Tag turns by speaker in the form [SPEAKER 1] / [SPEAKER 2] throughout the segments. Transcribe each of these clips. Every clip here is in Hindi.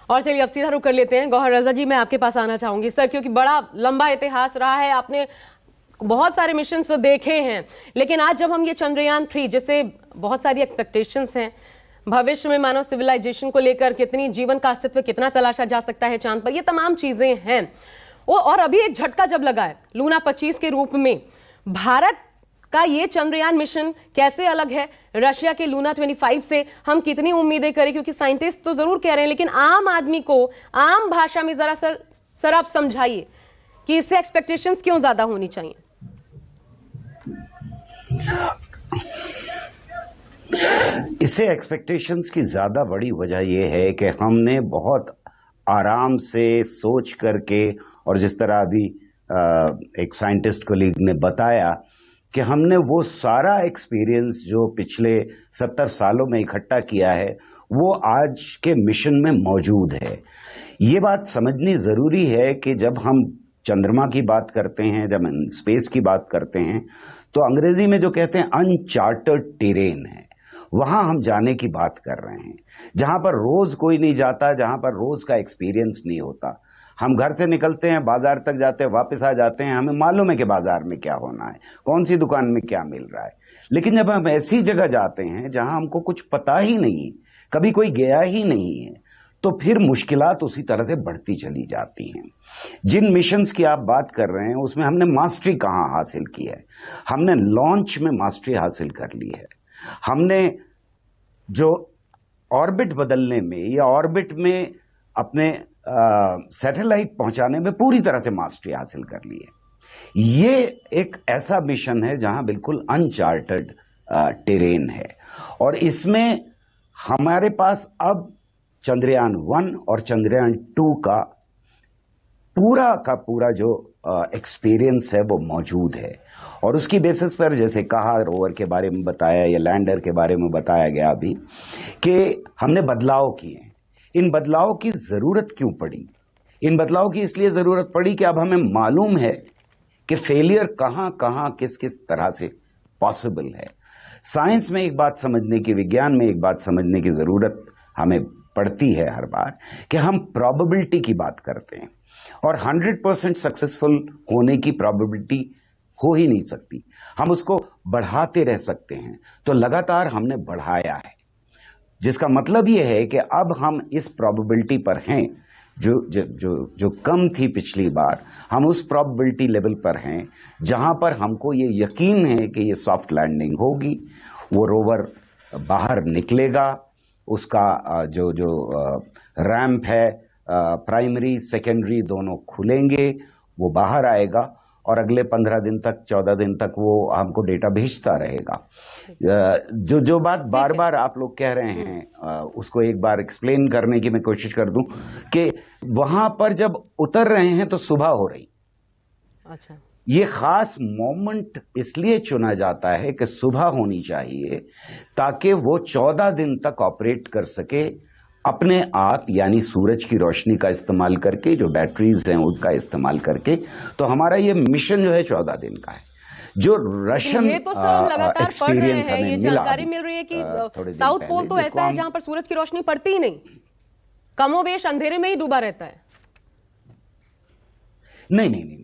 [SPEAKER 1] और चलिए अब सीधा रुक कर लेते हैं। गौहर रजा जी, मैं आपके पास आना चाहूंगी सर, क्योंकि बड़ा लंबा इतिहास रहा है, आपने बहुत सारे मिशन तो देखे हैं, लेकिन आज जब हम ये चंद्रयान-3 जिससे बहुत सारी एक्सपेक्टेशंस हैं, भविष्य में मानव सिविलाइजेशन को लेकर कितनी जीवन का अस्तित्व कितना तलाशा जा सकता है चांद पर, ये तमाम चीजें हैं और अभी एक झटका जब लगा है लूना 25 के रूप में, भारत का ये चंद्रयान मिशन कैसे अलग है रशिया के लूना 25 से? हम कितनी उम्मीदें करें, क्योंकि साइंटिस्ट तो जरूर कह रहे हैं, लेकिन आम आदमी को आम भाषा में जरा सर आप समझाइए कि इससे एक्सपेक्टेशंस क्यों ज्यादा होनी चाहिए।
[SPEAKER 2] इससे एक्सपेक्टेशंस की ज़्यादा बड़ी वजह यह है कि हमने बहुत आराम से सोच करके, और जिस तरह अभी एक साइंटिस्ट कोलीग ने बताया कि हमने वो सारा एक्सपीरियंस जो पिछले 70 सालों में इकट्ठा किया है वो आज के मिशन में मौजूद है। ये बात समझनी ज़रूरी है कि जब हम चंद्रमा की बात करते हैं, जब हम स्पेस की बात करते हैं, तो अंग्रेजी में जो कहते हैं अनचार्टर्ड टेरेन है, वहाँ हम जाने की बात कर रहे हैं, जहाँ पर रोज़ कोई नहीं जाता, जहाँ पर रोज़ का एक्सपीरियंस नहीं होता। हम घर से निकलते हैं, बाजार तक जाते हैं, वापस आ जाते हैं, हमें मालूम है कि बाजार में क्या होना है, कौन सी दुकान में क्या मिल रहा है। लेकिन जब हम ऐसी जगह जाते हैं जहाँ हमको कुछ पता ही नहीं, कभी कोई गया ही नहीं है, तो फिर मुश्किलात उसी तरह से बढ़ती चली जाती हैं। जिन मिशंस की आप बात कर रहे हैं उसमें हमने मास्टरी कहाँ हासिल की है? हमने लॉन्च में मास्टरी हासिल कर ली है। हमने जो ऑर्बिट बदलने में या ऑर्बिट में अपने सैटेलाइट पहुंचाने में पूरी तरह से मास्टरी हासिल कर ली है। ये एक ऐसा मिशन है जहां बिल्कुल अनचार्टर्ड टेरेन है, और इसमें हमारे पास अब चंद्रयान 1 और चंद्रयान 2 का पूरा जो एक्सपीरियंस है वो मौजूद है, और उसकी बेसिस पर जैसे कहा, रोवर के बारे में बताया या लैंडर के बारे में बताया गया अभी, कि हमने बदलाव किए। इन बदलाव की ज़रूरत क्यों पड़ी? इन बदलाव की इसलिए ज़रूरत पड़ी कि अब हमें मालूम है कि फेलियर कहाँ कहाँ किस किस तरह से पॉसिबल है। साइंस में एक बात समझने की, विज्ञान में एक बात समझने की ज़रूरत हमें पड़ती है हर बार, कि हम प्रोबेबिलिटी की बात करते हैं, और 100% सक्सेसफुल होने की प्रोबेबिलिटी हो ही नहीं सकती। हम उसको बढ़ाते रह सकते हैं, तो लगातार हमने बढ़ाया है, जिसका मतलब यह है कि अब हम इस प्रोबेबिलिटी पर हैं जो जो जो जो कम थी पिछली बार, हम उस प्रोबेबिलिटी लेवल पर हैं जहां पर हमको ये यकीन है कि ये सॉफ्ट लैंडिंग होगी, वो रोवर बाहर निकलेगा, उसका जो जो रैंप है, प्राइमरी सेकेंडरी दोनों खुलेंगे, वो बाहर आएगा, और अगले 15 दिन तक 14 दिन तक वो हमको डेटा भेजता रहेगा। जो बात बार बार आप लोग कह रहे हैं, उसको एक बार एक्सप्लेन करने की मैं कोशिश कर दूं कि वहां पर जब उतर रहे हैं तो सुबह हो रही।
[SPEAKER 1] अच्छा,
[SPEAKER 2] ये खास मोमेंट इसलिए चुना जाता है कि सुबह होनी चाहिए, ताकि वो 14 दिन तक ऑपरेट कर सके अपने आप, यानी सूरज की रोशनी का इस्तेमाल करके, जो बैटरीज हैं उनका इस्तेमाल करके। तो हमारा ये मिशन जो है 14 दिन का है। जो रशियन
[SPEAKER 1] ये तो सब लगातार पढ़ रहे हैं, ये जानकारी मिल रही है कि साउथ पोल तो ऐसा है जहां पर सूरज की रोशनी पड़ती ही नहीं, कमोबेश अंधेरे में ही डूबा रहता है।
[SPEAKER 2] नहीं,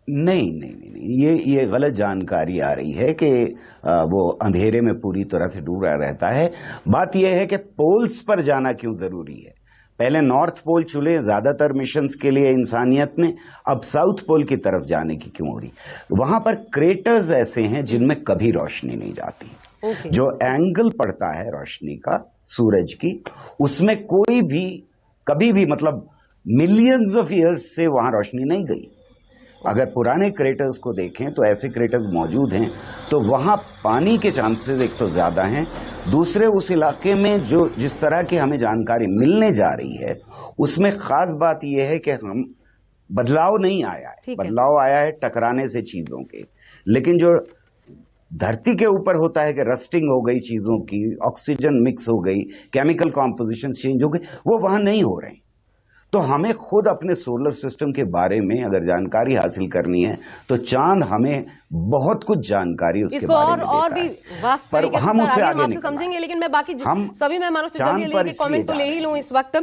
[SPEAKER 2] ये गलत जानकारी आ रही है कि वो अंधेरे में पूरी तरह से डूबा रहता है। बात यह है कि पोल्स पर जाना क्यों जरूरी है। पहले नॉर्थ पोल चुने ज़्यादातर मिशंस के लिए इंसानियत ने, अब साउथ पोल की तरफ जाने की क्यों हो रही? वहां पर क्रेटर्स ऐसे हैं जिनमें कभी रोशनी नहीं जाती। जो एंगल पड़ता है रोशनी का सूरज की, उसमें कोई भी कभी भी, मतलब मिलियंस ऑफ ईयर्स से वहां रोशनी नहीं गई। अगर पुराने क्रेटर्स को देखें तो ऐसे क्रेटर्स मौजूद हैं, तो वहां पानी के चांसेस एक तो ज्यादा हैं, दूसरे उस इलाके में जो जिस तरह की हमें जानकारी मिलने जा रही है उसमें खास बात यह है कि हम बदलाव नहीं आया है, बदलाव आया है टकराने से चीजों के, लेकिन जो धरती के ऊपर होता है कि रस्टिंग हो गई चीजों की, ऑक्सीजन मिक्स हो गई, केमिकल कॉम्पोजिशन चेंज हो गई, वो वहां नहीं हो रहे हैं। तो हमें खुद अपने सोलर सिस्टम के बारे में अगर जानकारी हासिल करनी है तो चांद हमें बहुत कुछ जानकारी उसके
[SPEAKER 1] इसको
[SPEAKER 2] बारे में
[SPEAKER 1] और
[SPEAKER 2] देता
[SPEAKER 1] भी
[SPEAKER 2] है।
[SPEAKER 1] वास्ट
[SPEAKER 2] पर
[SPEAKER 1] तरीके से
[SPEAKER 2] हम
[SPEAKER 1] सर
[SPEAKER 2] उससे
[SPEAKER 1] आगे
[SPEAKER 2] आगे
[SPEAKER 1] हम आपसे
[SPEAKER 2] निकलना
[SPEAKER 1] समझेंगे,
[SPEAKER 2] है।
[SPEAKER 1] लेकिन मैं बाकी
[SPEAKER 2] हम
[SPEAKER 1] सभी मेहमानों से
[SPEAKER 2] चांद
[SPEAKER 1] जल्दी
[SPEAKER 2] पर
[SPEAKER 1] जल्दी
[SPEAKER 2] इसलिए
[SPEAKER 1] कमेंट तो
[SPEAKER 2] जा
[SPEAKER 1] ले
[SPEAKER 2] रहे
[SPEAKER 1] ही
[SPEAKER 2] हैं।
[SPEAKER 1] लूं इस वक्त।